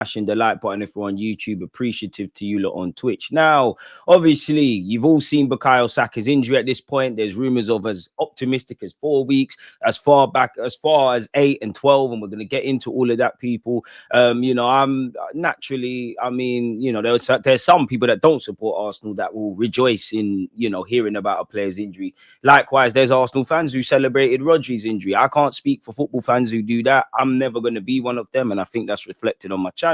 smashing the like button if you're on YouTube. Appreciative to you lot on Twitch. Now, obviously, you've all seen Bukayo Saka's injury at this point. There's rumors of as optimistic as 4 weeks, as far back as 8 and 12, and we're going to get into all of that, people. I'm naturally, there's some people that don't support Arsenal that will rejoice in, hearing about a player's injury. Likewise, there's Arsenal fans who celebrated Rodri's injury. I can't speak for football fans who do that. I'm never going to be one of them, and I think that's reflected on my channel.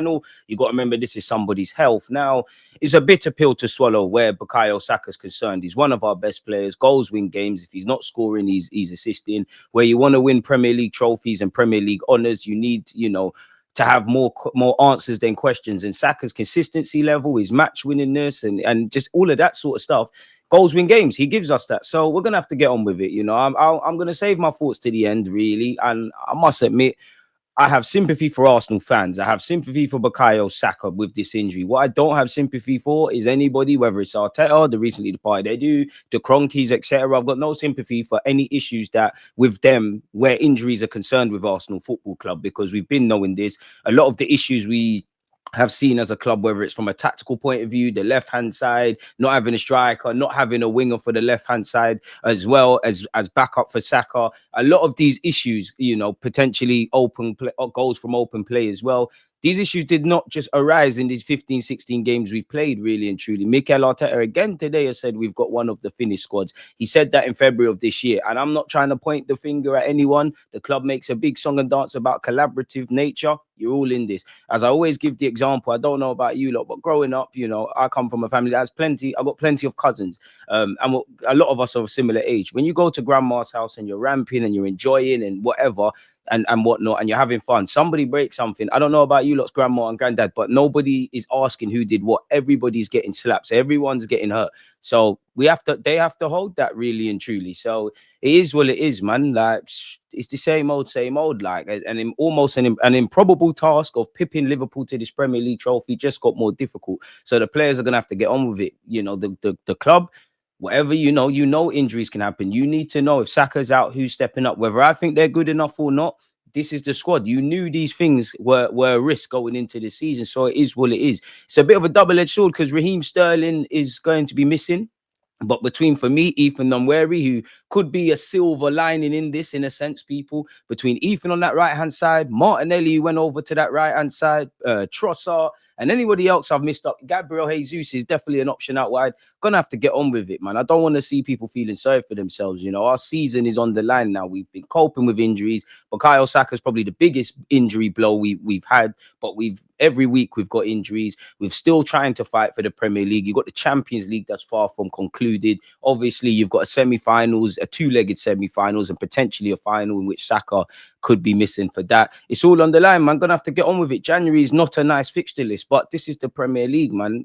You got to remember, this is somebody's health. Now, it's a bitter pill to swallow where Bukayo Saka is concerned. He's one of our best players. Goals win games. If he's not scoring, he's assisting. Where you want to win Premier League trophies and Premier League honours, you need, to have more answers than questions. And Saka's consistency level, his match winningness, and just all of that sort of stuff. Goals win games. He gives us that. So we're gonna have to get on with it. I'm gonna save my thoughts to the end, really. And I must admit, I have sympathy for Arsenal fans. I have sympathy for Bukayo Saka with this injury. What I don't have sympathy for is anybody, whether it's Arteta, the recently departed Edu, the Cronkies, etc. I've got no sympathy for any issues that with them where injuries are concerned with Arsenal Football Club, because we've been knowing this. A lot of the issues we have seen as a club, whether it's from a tactical point of view, the left-hand side, not having a striker, not having a winger for the left-hand side, as well as backup for Saka. A lot of these issues, potentially goals from open play as well. These issues did not just arise in these 15, 16 games we've played, really and truly. Mikel Arteta again today has said we've got one of the finished squads. He said that in February of this year. And I'm not trying to point the finger at anyone. The club makes a big song and dance about collaborative nature. You're all in this. As I always give the example, I don't know about you lot, but growing up, I come from a family that has I've got plenty of cousins. And a lot of us are of a similar age. When you go to grandma's house and you're ramping and you're enjoying and whatever, and whatnot, and you're having fun, somebody breaks something. I don't know about you lot's grandma and granddad, but nobody is asking who did what. Everybody's getting slapped, so everyone's getting hurt. So they have to hold that, really and truly. So it is what it is, man. Like, it's the same old, like, and almost an improbable task of pipping Liverpool to this Premier League trophy just got more difficult. So the players are gonna have to get on with it. The club, whatever, injuries can happen. You need to know if Saka's out, who's stepping up. Whether I think they're good enough or not, this is the squad. You knew these things were a risk going into the season, so it is what it is. It's a bit of a double-edged sword because Raheem Sterling is going to be missing. But for me, Ethan Nwaneri, who could be a silver lining in this, in a sense, people, between Ethan on that right-hand side, Martinelli, who went over to that right-hand side, Trossard, and anybody else I've missed up. Gabriel Jesus is definitely an option out wide. Gonna have to get on with it, man. I don't want to see people feeling sorry for themselves. Our season is on the line now. We've been coping with injuries. Bukayo Saka is probably the biggest injury blow we've had, but every week we've got injuries. We're still trying to fight for the Premier League. You've got the Champions League that's far from concluded. Obviously, you've got semi-finals, a two-legged semi-finals, and potentially a final in which Saka could be missing for that. It's all on the line, man. Gonna have to get on with it. January is not a nice fixture list, but this is the Premier League, man.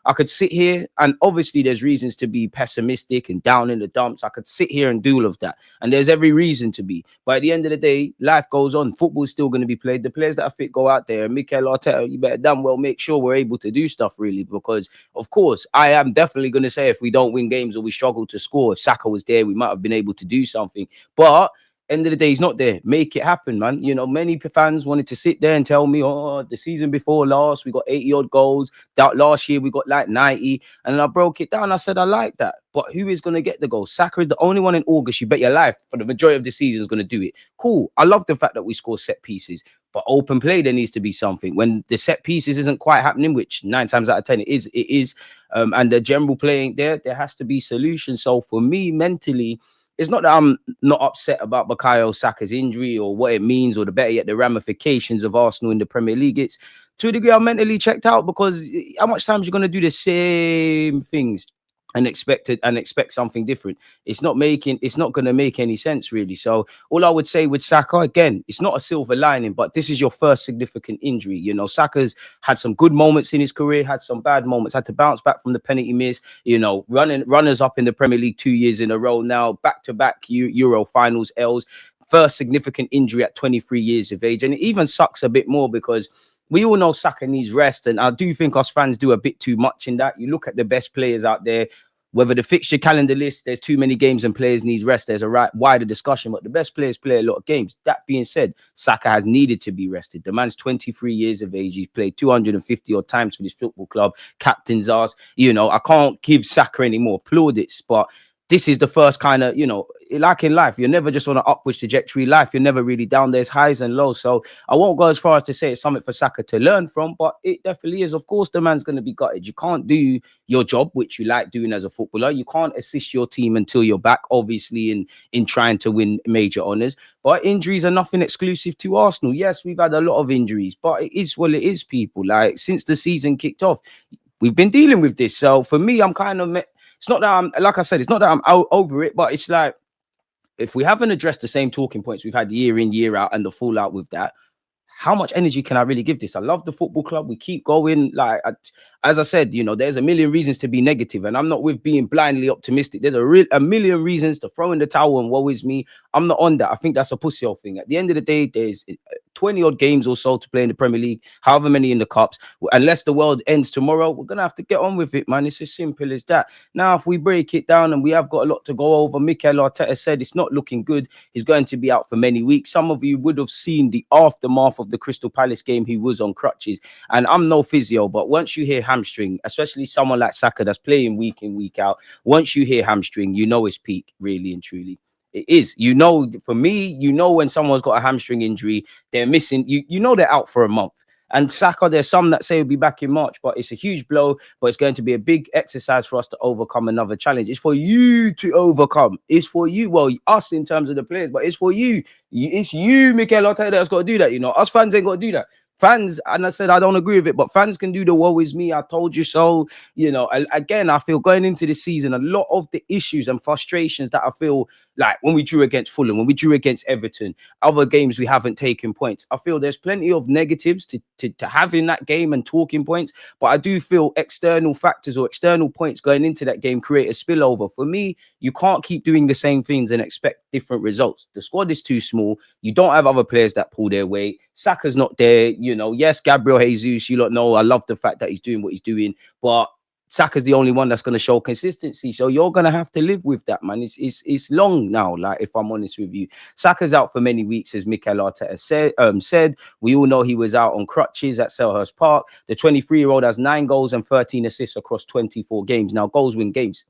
I could sit here, and obviously there's reasons to be pessimistic and down in the dumps. I could sit here and do all of that, and there's every reason to be. But at the end of the day, life goes on. Football's still going to be played. The players that are fit go out there. And Mikel Arteta, you better damn well make sure we're able to do stuff, really, because, of course, I am definitely going to say if we don't win games or we struggle to score, if Saka was there, we might have been able to do something. But end of the day, he's not there. Make it happen, man. Many fans wanted to sit there and tell me, oh, the season before last, we got 80 odd goals. That last year, we got like 90. And I broke it down. I said, I like that. But who is going to get the goal? Saka is the only one in August. You bet your life for the majority of the season is going to do it. Cool. I love the fact that we score set pieces. But open play, there needs to be something. When the set pieces isn't quite happening, which 9 times out of 10 it is. And the general playing there has to be solutions. So for me, mentally, it's not that I'm not upset about Bukayo Saka's injury or what it means, or the better yet, the ramifications of Arsenal in the Premier League. It's to a degree I'm mentally checked out, because how much times you're going to do the same things and expect something different? It's not going to make any sense, really. So all I would say with Saka, again, it's not a silver lining, but this is your first significant injury. Saka's had some good moments in his career, had some bad moments, had to bounce back from the penalty miss, runners up in the Premier League 2 years in a row now, back-to-back Euro finals L's, first significant injury at 23 years of age. And it even sucks a bit more because we all know Saka needs rest, and I do think us fans do a bit too much in that. You look at the best players out there, Whether the fixture calendar list, there's too many games and players need rest, there's a wider discussion, but the best players play a lot of games. That being said, Saka has needed to be rested. The man's 23 years of age. He's played 250 odd times for this football club. Captain's ass. I can't give Saka any more plaudits, but this is the first kind of, like in life, you're never just on an upwards trajectory. Life, you're never really down. There's highs and lows. So I won't go as far as to say it's something for Saka to learn from, but it definitely is. Of course, the man's going to be gutted. You can't do your job, which you like doing as a footballer. You can't assist your team until you're back, obviously, in trying to win major honours. But injuries are nothing exclusive to Arsenal. Yes, we've had a lot of injuries, but it is what it is, people. Like, since the season kicked off, we've been dealing with this. So for me, I'm kind of... It's not that I'm, like I said, it's not that I'm out over it, but it's like, if we haven't addressed the same talking points we've had year in, year out, and the fallout with that, how much energy can I really give this? I love the football club. We keep going. Like, as I said, there's a million reasons to be negative, and I'm not with being blindly optimistic. There's a million reasons to throw in the towel and woe is me. I'm not on that. I think that's a pussy old thing. At the end of the day, there's 20 odd games or so to play in the Premier League, however many in the cups. Unless the world ends tomorrow, we're gonna have to get on with it, man. It's as simple as that. Now, if we break it down, and we have got a lot to go over, Mikel Arteta said it's not looking good. He's going to be out for many weeks. Some of you would have seen the aftermath of the Crystal Palace game. He was on crutches, and I'm no physio, but once you hear hamstring, especially someone like Saka that's playing week in, week out, once you hear hamstring, it's peak, really and truly. It is. For me, when someone's got a hamstring injury, they're missing. They're out for a month. And Saka, there's some that say he'll be back in March, but it's a huge blow. But it's going to be a big exercise for us to overcome another challenge. It's for you to overcome. It's for you. Well, us in terms of the players, but it's for you. It's you, Mikel Arteta, that's got to do that. Us fans ain't got to do that. Fans, and I said I don't agree with it, but fans can do the woe is me, I told you so. Again, I feel going into this season, a lot of the issues and frustrations that I feel like when we drew against Fulham, when we drew against Everton, other games we haven't taken points. I feel there's plenty of negatives to have in that game and talking points, but I do feel external factors or external points going into that game create a spillover. For me, you can't keep doing the same things and expect different results. The squad is too small. You don't have other players that pull their weight. Saka's not there. Yes, Gabriel Jesus, you lot know I love the fact that he's doing what he's doing, but Saka's the only one that's going to show consistency. So you're going to have to live with that, man. It's long now, like, if I'm honest with you. Saka's out for many weeks, as Mikel Arteta said. We all know he was out on crutches at Selhurst Park. The 23-year-old has 9 goals and 13 assists across 24 games. Now, goals win games.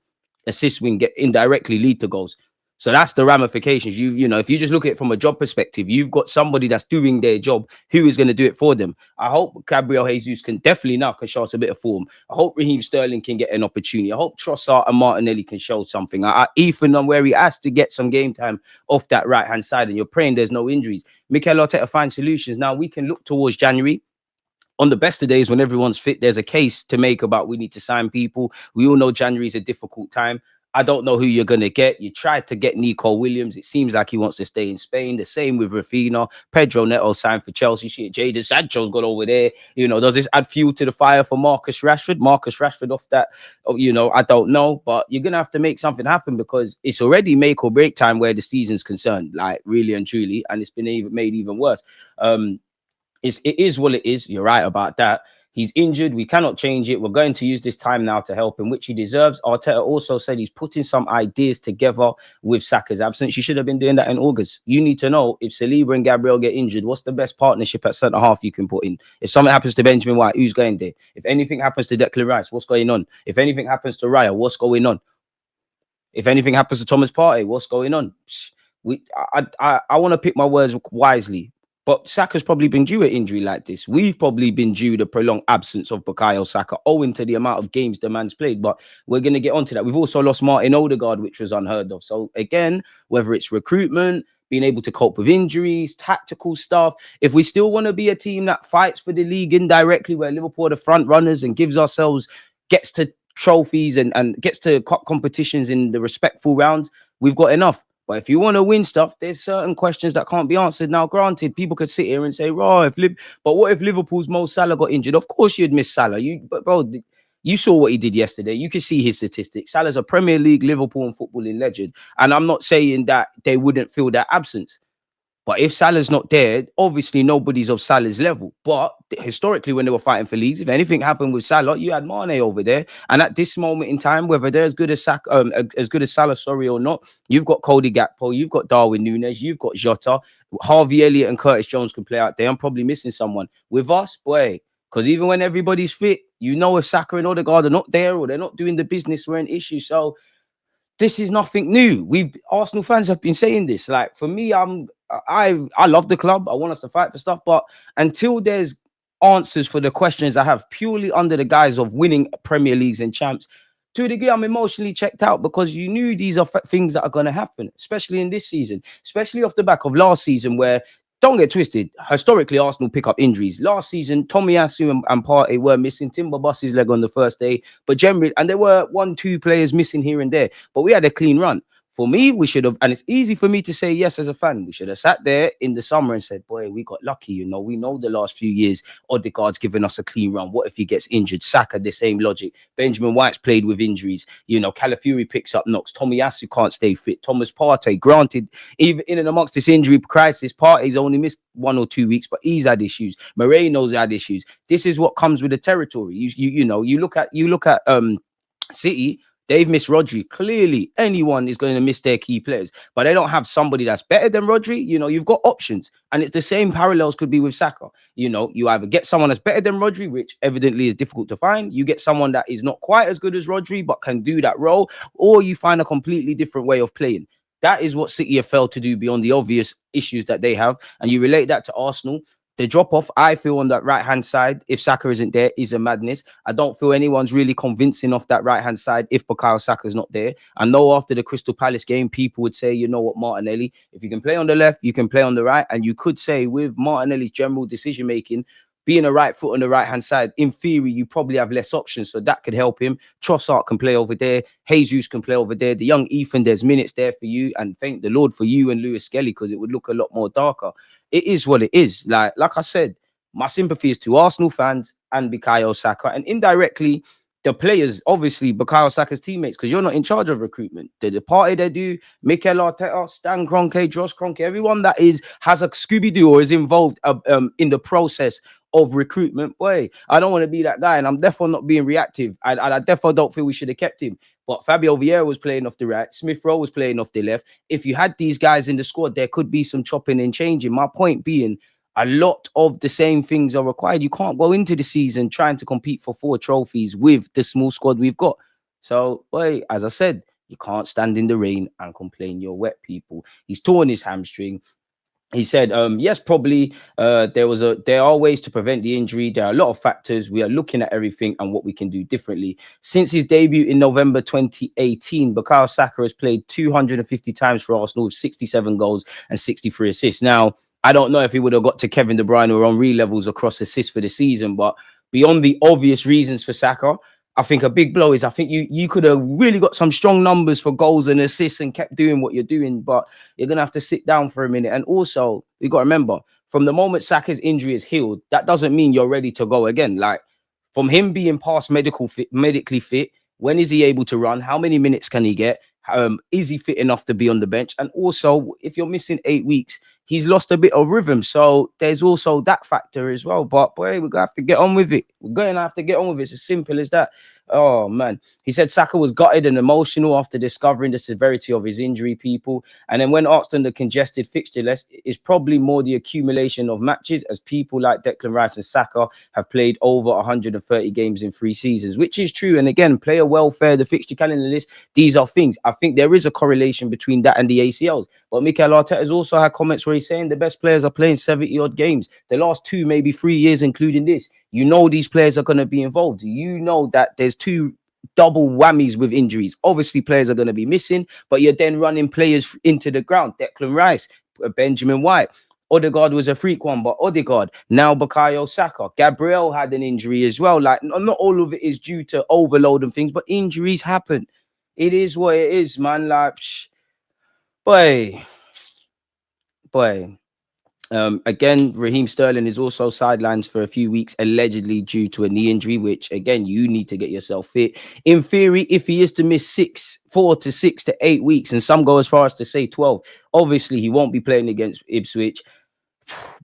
Assists indirectly lead to goals. So that's the ramifications. If you just look at it from a job perspective, you've got somebody that's doing their job. Who is going to do it for them? I hope Gabriel Jesus can show us a bit of form. I hope Raheem Sterling can get an opportunity. I hope Trossard and Martinelli can show something. Ethan, on where he has to get some game time off that right-hand side, and you're praying there's no injuries. Mikel Arteta finds solutions. Now, we can look towards January. On the best of days, when everyone's fit, there's a case to make about we need to sign people. We all know January is a difficult time. I don't know who you're going to get. You tried to get Nico Williams. It seems like he wants to stay in Spain. The same with Rafinha. Pedro Neto signed for Chelsea. Shit, Jadon Sancho's got over there. Does this add fuel to the fire for Marcus Rashford? Marcus Rashford off that, I don't know. But you're going to have to make something happen, because it's already make or break time where the season's concerned, like, really and truly. And it's been made even worse. It is what it is. You're right about that. He's injured. We cannot change it. We're going to use this time now to help him, which he deserves. Arteta also said he's putting some ideas together with Saka's absence. You should have been doing that in August. You need to know, if Saliba and Gabriel get injured, what's the best partnership at centre-half you can put in? If something happens to Benjamin White, who's going there? If anything happens to Declan Rice, what's going on? If anything happens to Raya, what's going on? If anything happens to Thomas Partey, what's going on? I want to pick my words wisely. But Saka's probably been due an injury like this. We've probably been due the prolonged absence of Bukayo Saka, owing to the amount of games the man's played. But we're going to get onto that. We've also lost Martin Odegaard, which was unheard of. So again, whether it's recruitment, being able to cope with injuries, tactical stuff, if we still want to be a team that fights for the league indirectly, where Liverpool are the front runners and gets to trophies and gets to competitions in the respectful rounds, we've got enough. But if you want to win stuff, there's certain questions that can't be answered. Now, granted, people could sit here and say, but what if Liverpool's Mo Salah got injured? Of course you'd miss Salah. But bro, you saw what he did yesterday. You could see his statistics. Salah's a Premier League, Liverpool and footballing legend. And I'm not saying that they wouldn't feel that absence. But if Salah's not there, obviously nobody's of Salah's level. But historically, when they were fighting for leagues, if anything happened with Salah, you had Mane over there. And at this moment in time, whether they're as good as as good as Salah, sorry or not, you've got Cody Gakpo, you've got Darwin Núñez, you've got Jota, Harvey Elliott, and Curtis Jones can play out there. I'm probably missing someone. With us, boy, because even when everybody's fit, you know if Saka and Odegaard are not there or they're not doing the business, we're an issue. So this is nothing new. We've Arsenal fans have been saying this. Like for me, I love the club. I want us to fight for stuff, but until there's answers for the questions I have purely under the guise of winning Premier Leagues and champs, to a degree, I'm emotionally checked out because you knew these are things that are going to happen, especially in this season, especially off the back of last season where. Don't get twisted. Historically, Arsenal pick up injuries. Last season, Tomiyasu and Partey were missing. Timber bust his leg on the first day. But generally, and there were 1-2 players missing here and there. But we had a clean run. For me, we should have, and it's easy for me to say yes as a fan. We should have sat there in the summer and said, boy, we got lucky. You know, we know the last few years, Odegaard's given us a clean run. What if he gets injured? Saka, the same logic. Benjamin White's played with injuries. You know, Calafiori picks up knocks. Tomiyasu can't stay fit. Thomas Partey, granted, even in and amongst this injury crisis, Partey's only missed 1 or 2 weeks, but he's had issues. Moreno's had issues. This is what comes with the territory. You know, you look at City. They've missed Rodri. Clearly, anyone is going to miss their key players, but they don't have somebody that's better than Rodri. You know, you've got options, and it's the same parallels could be with Saka. You know, you either get someone that's better than Rodri, which evidently is difficult to find. You get someone that is not quite as good as Rodri, but can do that role, or you find a completely different way of playing. That is what City have failed to do beyond the obvious issues that they have, and you relate that to Arsenal. The drop off, I feel, on that right hand side, if Saka isn't there, is a madness. I don't feel anyone's really convincing off that right hand side if Bukayo Saka is not there. I know after the Crystal Palace game, people would say, you know what, Martinelli, if you can play on the left, you can play on the right. And you could say with Martinelli's general decision making, being a right foot on the right hand side, in theory, you probably have less options. So that could help him. Trossard can play over there. Jesus can play over there. The young Ethan, there's minutes there for you. And thank the Lord for you and Lewis Skelly, because it would look a lot more darker. It is what it is. Like I said, my sympathy is to Arsenal fans and Bukayo Saka, and indirectly the players, obviously Bukayo Saka's teammates, because you're not in charge of recruitment. The party they do, Mikel Arteta, Stan Kroenke, Josh Kroenke, everyone that has a Scooby-Doo or is involved in the process of recruitment. Boy, I don't want to be that guy, and I'm definitely not being reactive. I definitely don't feel we should have kept him. But Fabio Vieira was playing off the right. Smith Rowe was playing off the left. If you had these guys in the squad, there could be some chopping and changing. My point being, a lot of the same things are required. You can't go into the season trying to compete for 4 trophies with the small squad we've got. So, boy, as I said, you can't stand in the rain and complain you're wet, people. He's torn his hamstring. He said, yes, probably there are ways to prevent the injury. There are a lot of factors. We are looking at everything and what we can do differently. Since his debut in November 2018, Bukayo Saka has played 250 times for Arsenal with 67 goals and 63 assists. Now, I don't know if he would have got to Kevin De Bruyne or Henry levels across assists for the season, but beyond the obvious reasons for Saka, I think a big blow is I think you could have really got some strong numbers for goals and assists and kept doing what you're doing, but you're going to have to sit down for a minute. And also, you got to remember, from the moment Saka's injury is healed, that doesn't mean you're ready to go again. Like, from him being past medically fit, when is he able to run? How many minutes can he get? Is he fit enough to be on the bench? And also, if you're missing 8 weeks, he's lost a bit of rhythm. So there's also that factor as well. But boy, we're going to have to get on with it. We're going to have to get on with it. It's as simple as that. Oh, man. He said Saka was gutted and emotional after discovering the severity of his injury, people. And then when asked on the congested fixture list, it's probably more the accumulation of matches, as people like Declan Rice and Saka have played over 130 games in 3 seasons, which is true. And again, player welfare, the fixture calendar list, these are things. I think there is a correlation between that and the ACLs. But Mikel Arteta has also had comments where he's saying the best players are playing 70-odd games. The last 2, maybe 3 years, including this. You know these players are going to be involved. You know that there's 2 double whammies with injuries. Obviously, players are going to be missing, but you're then running players into the ground. Declan Rice, Benjamin White. Odegaard was a freak one, but Odegaard. Now Bukayo Saka. Gabriel had an injury as well. Like, not all of it is due to overload and things, but injuries happen. It is what it is, man. Like, boy. Again, Raheem Sterling is also sidelined for a few weeks, allegedly due to a knee injury, which again, you need to get yourself fit. In theory, if he is to miss 4 to 6 to 8 weeks, and some go as far as to say 12, obviously he won't be playing against Ipswich,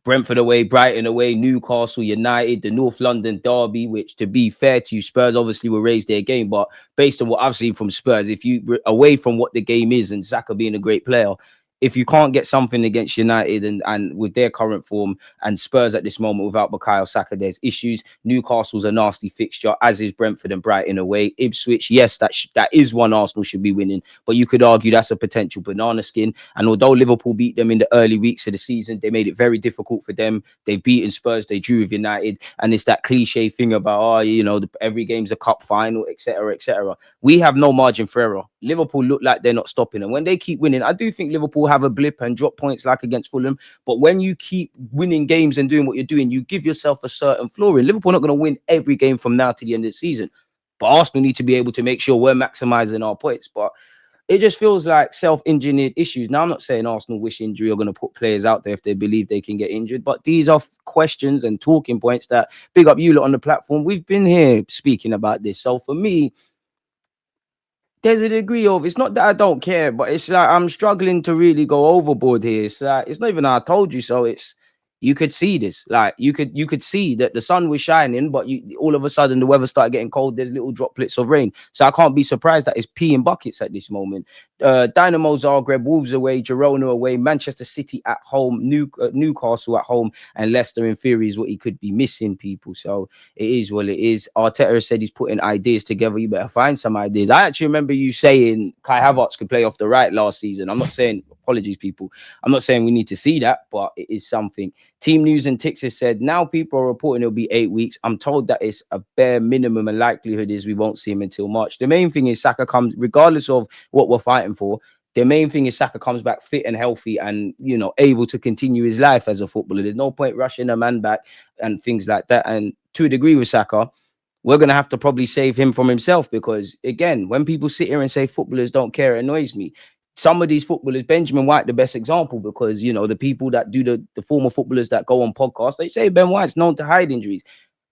Brentford away, Brighton away, Newcastle United, the North London derby, which, to be fair to you, Spurs obviously will raise their game. But based on what I've seen from Spurs, if you away from what the game is and Saka being a great player, if you can't get something against United and with their current form and Spurs at this moment without Bukayo Saka, there's issues. Newcastle's a nasty fixture, as is Brentford and Brighton away. Ipswich, yes, that is one Arsenal should be winning, but you could argue that's a potential banana skin. And although Liverpool beat them in the early weeks of the season, they made it very difficult for them. They've beaten Spurs, they drew with United, and it's that cliche thing about, every game's a cup final, etc., etc. We have no margin for error. Liverpool look like they're not stopping, and when they keep winning, I do think Liverpool have a blip and drop points like against Fulham. But when you keep winning games and doing what you're doing, you give yourself a certain floor in. Liverpool are not going to win every game from now to the end of the season, but Arsenal need to be able to make sure we're maximizing our points. But it just feels like self-engineered issues. Now, I'm not saying Arsenal wish injury are going to put players out there if they believe they can get injured, but these are questions and talking points that, big up you lot on the platform, we've been here speaking about this. So for me, there's a degree of, it's not that I don't care, but it's like I'm struggling to really go overboard here. It's like, it's not even I told you so. It's, you could see this, like you could see that the sun was shining, but all of a sudden the weather started getting cold. There's little droplets of rain, so I can't be surprised that it's peeing buckets at this moment. Dynamo Zagreb, Wolves away, Girona away, Manchester City at home, Newcastle at home, and Leicester in theory is what he could be missing, people. So it is what it is. Arteta said he's putting ideas together. You better find some ideas. I actually remember you saying Kai Havertz could play off the right last season. I'm not saying, apologies, people, I'm not saying we need to see that, but it is something. Team News and Ticks has said, now people are reporting it'll be 8 weeks. I'm told that it's a bare minimum, and likelihood is we won't see him until March. The main thing is Saka comes, regardless of what we're fighting for, the main thing is Saka comes back fit and healthy and, able to continue his life as a footballer. There's no point rushing a man back and things like that. And to a degree with Saka, we're going to have to probably save him from himself, because, again, when people sit here and say footballers don't care, it annoys me. Some of these footballers, Benjamin White, the best example, because, the people that do the former footballers that go on podcasts, they say Ben White's known to hide injuries.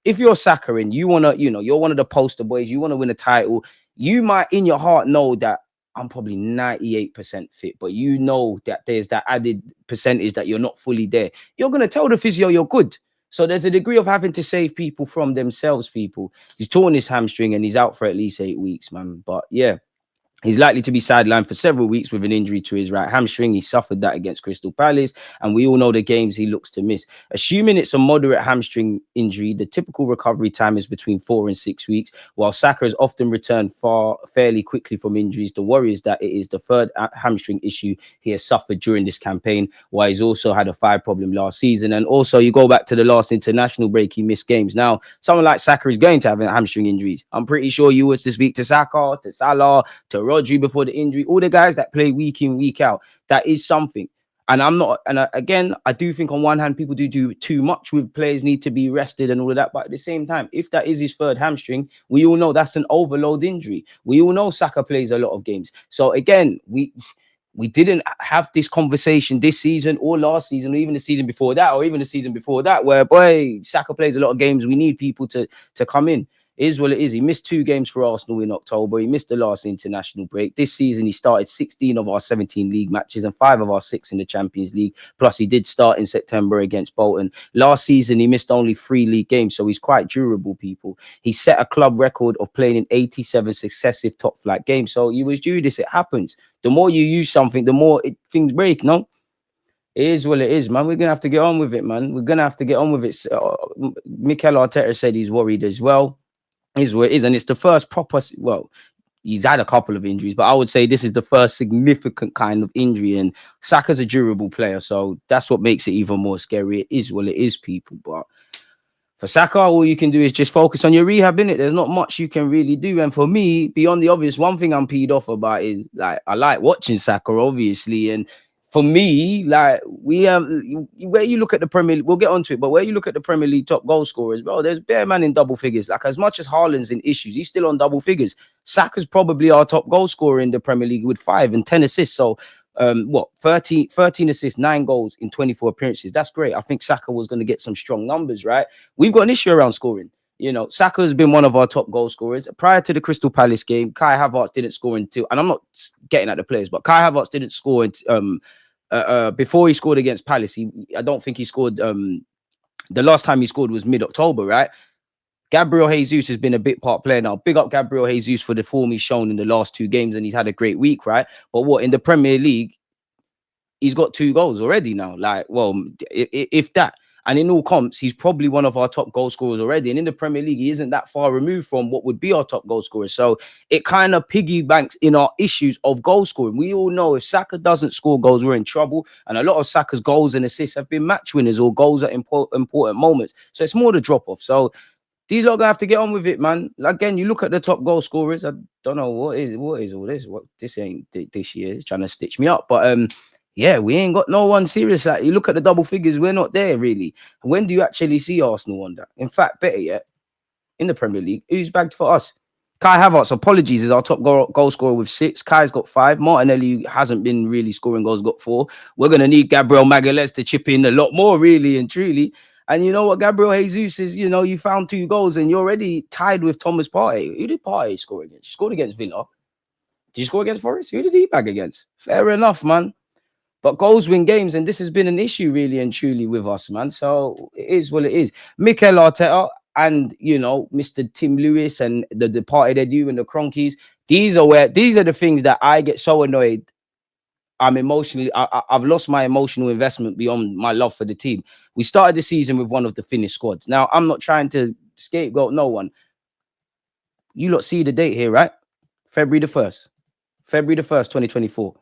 If you're Saka and you want to, you're one of the poster boys, you want to win a title, you might in your heart know that I'm probably 98% fit, but you know that there's that added percentage that you're not fully there. You're going to tell the physio you're good. So there's a degree of having to save people from themselves, people. He's torn his hamstring and he's out for at least 8 weeks, man. But yeah, he's likely to be sidelined for several weeks with an injury to his right hamstring. He suffered that against Crystal Palace, and we all know the games he looks to miss. Assuming it's a moderate hamstring injury, the typical recovery time is between 4 and 6 weeks. While Saka has often returned fairly quickly from injuries, the worry is that it is the third hamstring issue he has suffered during this campaign, while he's also had a thigh problem last season. And also, you go back to the last international break, he missed games. Now, someone like Saka is going to have hamstring injuries. I'm pretty sure you was to speak to Saka, to Salah, to Rodri before the injury, all the guys that play week in, week out. That is something. And I'm not, and again, I do think on one hand, people do too much with players need to be rested and all of that. But at the same time, if that is his third hamstring, we all know that's an overload injury. We all know Saka plays a lot of games. So again, we didn't have this conversation this season or last season, or even the season before that, where, boy, Saka plays a lot of games. We need people to come in. It is what it is. He missed 2 games for Arsenal in October. He missed the last international break. This season, he started 16 of our 17 league matches and 5 of our 6 in the Champions League. Plus, he did start in September against Bolton. Last season, he missed only 3 league games, so he's quite durable, people. He set a club record of playing in 87 successive top-flight games. So he was due this. It happens. The more you use something, the more things break, no? It is what it is, man. We're going to have to get on with it, man. We're going to have to get on with it. Mikel Arteta said he's worried as well. Is what it is, and it's the first proper, well, he's had a couple of injuries, but I would say this is the first significant kind of injury, and Saka's a durable player, so that's what makes it even more scary. It is what it is, people. But for Saka, all you can do is just focus on your rehab, innit? There's not much you can really do. And for me, beyond the obvious, one thing I'm peed off about is, like, I like watching Saka, obviously, and for me, like, where you look at the Premier League, we'll get onto it, but where you look at the Premier League top goal scorers, bro, there's bare man in double figures. Like, as much as Haaland's in issues, he's still on double figures. Saka's probably our top goal scorer in the Premier League with 5 and 10 assists. So 13 assists, 9 goals in 24 appearances. That's great. I think Saka was going to get some strong numbers, right? We've got an issue around scoring. You know, Saka has been one of our top goal scorers. Prior to the Crystal Palace game, Kai Havertz didn't score until, and I'm not getting at the players, but Kai Havertz didn't score before he scored against Palace. I don't think he scored. The last time he scored was mid-October, right? Gabriel Jesus has been a big part player now. Big up Gabriel Jesus for the form he's shown in the last 2 games, and he's had a great week, right? But what, in the Premier League, he's got 2 goals already now. Like, well, if that. And in all comps, he's probably one of our top goal scorers already. And in the Premier League, he isn't that far removed from what would be our top goal scorer. So it kind of piggybanks in our issues of goal scoring. We all know if Saka doesn't score goals, we're in trouble. And a lot of Saka's goals and assists have been match winners or goals at important moments. So it's more the drop-off. So these lot gonna have to get on with it, man. Again, you look at the top goal scorers. I don't know what is all this. What this ain't this year. It's trying to stitch me up. But yeah, we ain't got no one serious. Like, you look at the double figures, we're not there really. When do you actually see Arsenal on that? In fact, better yet, in the Premier League, who's bagged for us? Kai Havertz, apologies, is our top goal scorer with 6. Kai's got 5. Martinelli hasn't been really scoring goals, got 4. We're going to need Gabriel Magalhaes to chip in a lot more, really and truly. And you know what, Gabriel Jesus is, you know, you found 2 goals and you're already tied with Thomas Partey. Who did Partey score against? He scored against Villa. Did you score against Forest? Who did he bag against? Fair enough, man. But goals win games, and this has been an issue really and truly with us, man. So it is what it is. Mikel Arteta and, you know, Mr. Tim Lewis and the departed Edu and the Cronkies, these are the things that I get so annoyed. I'm emotionally, I've lost my emotional investment beyond my love for the team. We started the season with one of the finished squads. Now, I'm not trying to scapegoat no one. You lot see the date here, right? February the 1st, 2024.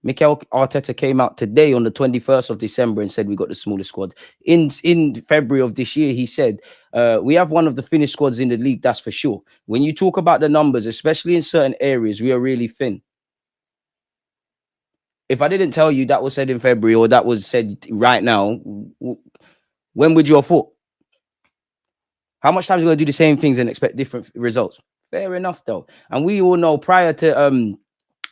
Mikel Arteta came out today on the 21st of December and said we got the smallest squad. In February of this year, he said, we have one of the finished squads in the league, that's for sure. When you talk about the numbers, especially in certain areas, we are really thin. If I didn't tell you that was said in February or that was said right now, when would you have thought? How much time are you going to do the same things and expect different results? Fair enough, though. And we all know prior to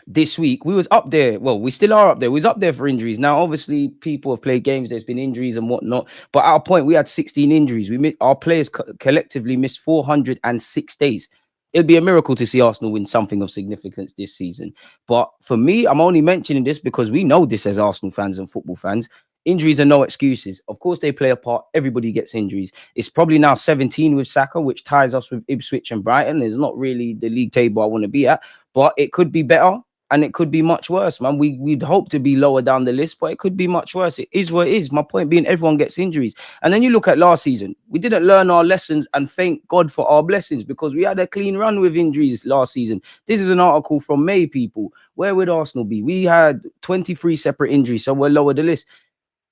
this week, we was up there. Well, we still are up there. We was up there for injuries. Now, obviously, people have played games. There's been injuries and whatnot. But at our point, we had 16 injuries. Our players collectively missed 406 days. It'd be a miracle to see Arsenal win something of significance this season. But for me, I'm only mentioning this because we know this as Arsenal fans and football fans. Injuries are no excuses. Of course, they play a part. Everybody gets injuries. It's probably now 17 with Saka, which ties us with Ipswich and Brighton. It's not really the league table I want to be at, but it could be better. And it could be much worse, man. We'd hope to be lower down the list, but it could be much worse. It is what it is. My point being, everyone gets injuries. And then you look at last season. We didn't learn our lessons, and thank God for our blessings, because we had a clean run with injuries last season. This is an article from May, people. Where would Arsenal be? We had 23 separate injuries, so we're lower the list.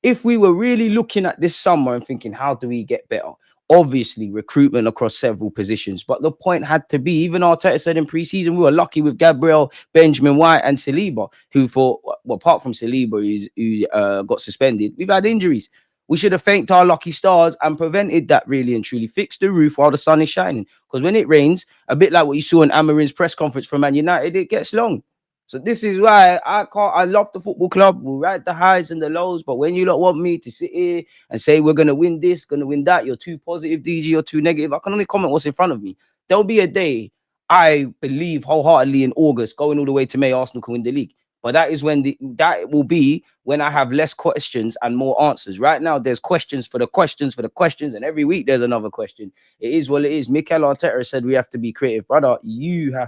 If we were really looking at this summer and thinking, how do we get better? Obviously, recruitment across several positions. But the point had to be, even Arteta said in pre-season, we were lucky with Gabriel, Benjamin White and Saliba, who apart from Saliba, who got suspended, we've had injuries. We should have thanked our lucky stars and prevented that, really and truly. Fixed the roof while the sun is shining. Because when it rains, a bit like what you saw in Amarin's press conference for Man United, it gets long. So this is why I love the football club. We'll ride the highs and the lows. But when you lot want me to sit here and say we're going to win this, going to win that, you're too positive, DG, you're too negative, I can only comment what's in front of me. There'll be a day, I believe wholeheartedly, in August, going all the way to May, Arsenal can win the league. But that is when that will be when I have less questions and more answers. Right now, there's questions for the questions, and every week there's another question. It is what it is. Mikel Arteta said we have to be creative. Brother, you have